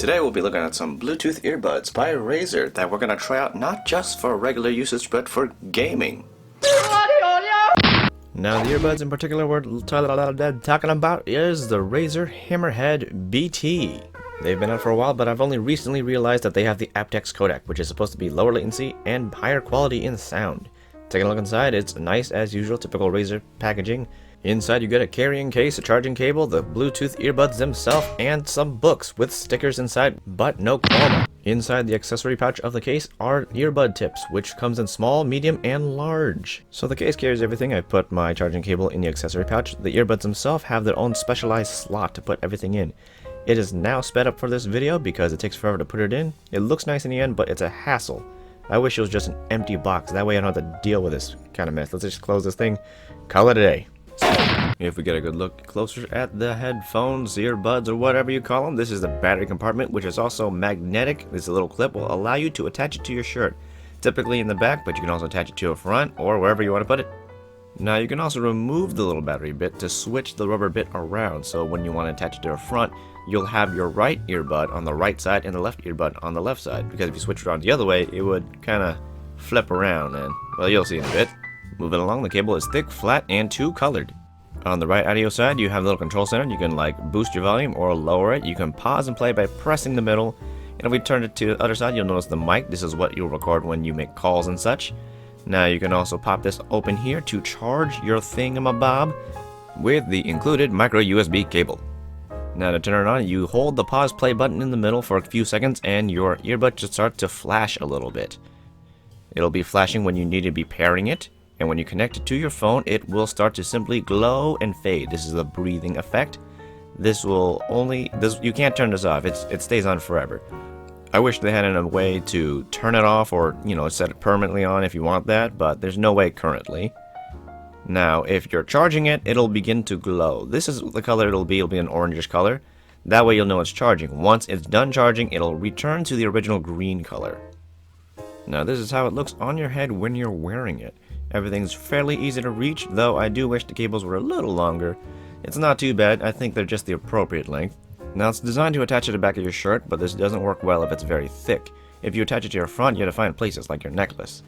Today we'll be looking at some Bluetooth earbuds by Razer that we're going to try out not just for regular usage but for gaming. Now the earbuds in particular we're talking about is the Razer Hammerhead BT. They've been out for a while, but I've only recently realized that they have the APTX codec, which is supposed to be lower latency and higher quality in sound. Taking a look inside, it's nice as usual, typical Razer packaging. Inside you get a carrying case, a charging cable, the Bluetooth earbuds themselves, and some books with stickers inside, but no chroma. Inside the accessory pouch of the case are earbud tips, which comes in small, medium, and large. So the case carries everything. I put my charging cable in the accessory pouch. The earbuds themselves have their own specialized slot to put everything in. It is now sped up for this video because it takes forever to put it in. It looks nice in the end, but it's a hassle. I wish it was just an empty box, that way I don't have to deal with this kind of mess. Let's just close this thing, call it a day. If we get a good look closer at the headphones, earbuds, or whatever you call them, this is the battery compartment, which is also magnetic. This little clip will allow you to attach it to your shirt, typically in the back, but you can also attach it to a front or wherever you want to put it. Now you can also remove the little battery bit to switch the rubber bit around, so when you want to attach it to a front, you'll have your right earbud on the right side and the left earbud on the left side, because if you switch it around the other way, it would kind of flip around, and well, you'll see in a bit. Moving along, the cable is thick, flat, and two-colored. On the right audio side, you have a little control center. You can like boost your volume or lower it. You can pause and play by pressing the middle. And if we turn it to the other side, you'll notice the mic. This is what you'll record when you make calls and such. Now you can also pop this open here to charge your thingamabob with the included micro USB cable. Now to turn it on, you hold the pause play button in the middle for a few seconds and your earbud should start to flash a little bit. It'll be flashing when you need to be pairing it. And when you connect it to your phone, it will start to simply glow and fade. This is the breathing effect. You can't turn this off. It stays on forever. I wish they had a way to turn it off or, set it permanently on if you want that, but there's no way currently. Now, if you're charging it, it'll begin to glow. This is the color it'll be an orangish color. That way you'll know it's charging. Once it's done charging, it'll return to the original green color. Now, this is how it looks on your head when you're wearing it. Everything's fairly easy to reach, though I do wish the cables were a little longer. It's not too bad, I think they're just the appropriate length. Now it's designed to attach to the back of your shirt, but this doesn't work well if it's very thick. If you attach it to your front, you have to find places like your necklace.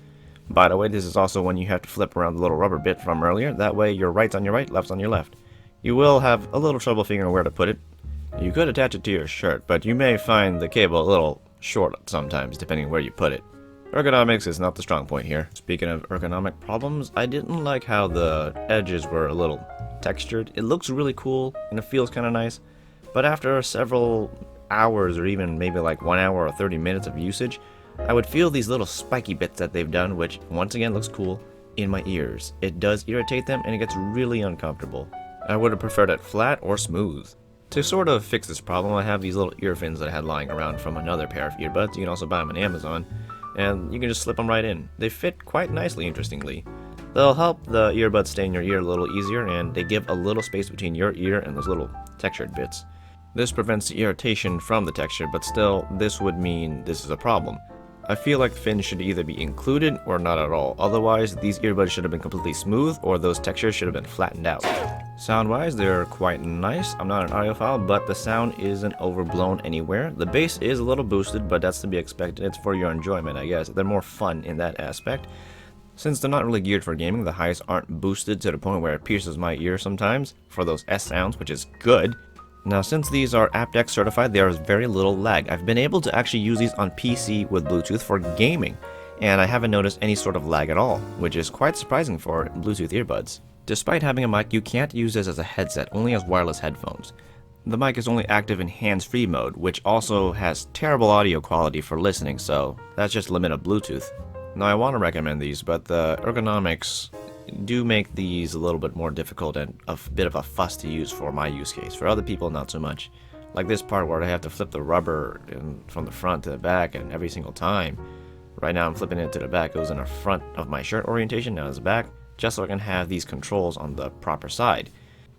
By the way, this is also when you have to flip around the little rubber bit from earlier, that way your right's on your right, left's on your left. You will have a little trouble figuring where to put it. You could attach it to your shirt, but you may find the cable a little short sometimes, depending where you put it. Ergonomics is not the strong point here. Speaking of ergonomic problems, I didn't like how the edges were a little textured. It looks really cool and it feels kind of nice, but after several hours or even maybe like 1 hour or 30 minutes of usage, I would feel these little spiky bits that they've done, which once again looks cool, in my ears. It does irritate them and it gets really uncomfortable. I would have preferred it flat or smooth. To sort of fix this problem, I have these little ear fins that I had lying around from another pair of earbuds. You can also buy them on Amazon. And you can just slip them right in. They fit quite nicely, interestingly. They'll help the earbuds stay in your ear a little easier, and they give a little space between your ear and those little textured bits. This prevents the irritation from the texture, but still, this would mean this is a problem. I feel like the fins should either be included or not at all. Otherwise, these earbuds should have been completely smooth, or those textures should have been flattened out. Sound-wise, they're quite nice. I'm not an audiophile, but the sound isn't overblown anywhere. The bass is a little boosted, but that's to be expected. It's for your enjoyment, I guess. They're more fun in that aspect. Since they're not really geared for gaming, the highs aren't boosted to the point where it pierces my ear sometimes for those S sounds, which is good. Now, since these are APTX certified, there is very little lag. I've been able to actually use these on PC with Bluetooth for gaming, and I haven't noticed any sort of lag at all, which is quite surprising for Bluetooth earbuds. Despite having a mic, you can't use this as a headset, only as wireless headphones. The mic is only active in hands-free mode, which also has terrible audio quality for listening, so that's just the limit of Bluetooth. Now, I want to recommend these, but the Ergonomics do make these a little bit more difficult and a bit of a fuss to use for my use case. For other people, not so much. Like this part where I have to flip the rubber from the front to the back, and every single time. Right now I'm flipping it to the back. It was in the front of my shirt orientation, now it's back, just so I can have these controls on the proper side.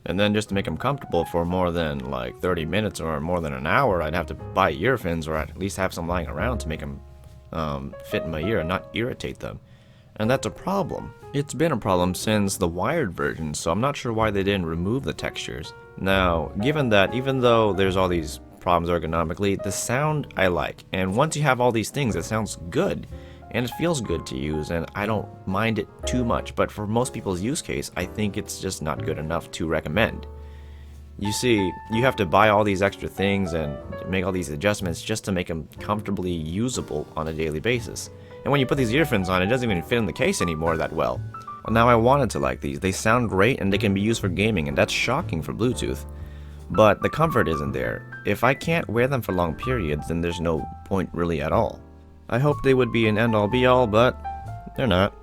And then just to make them comfortable for more than like 30 minutes or more than an hour, I'd have to buy ear fins or at least have some lying around to make them fit in my ear and not irritate them. And that's a problem. It's been a problem since the wired version, so I'm not sure why they didn't remove the textures. Now, given that even though there's all these problems ergonomically, the sound I like. And once you have all these things, it sounds good. And it feels good to use, and I don't mind it too much. But for most people's use case, I think it's just not good enough to recommend. You see, you have to buy all these extra things and make all these adjustments just to make them comfortably usable on a daily basis. And when you put these earphones on, it doesn't even fit in the case anymore that well. Well, now I wanted to like these. They sound great and they can be used for gaming, and that's shocking for Bluetooth. But the comfort isn't there. If I can't wear them for long periods, then there's no point really at all. I hope they would be an end-all be-all, but they're not.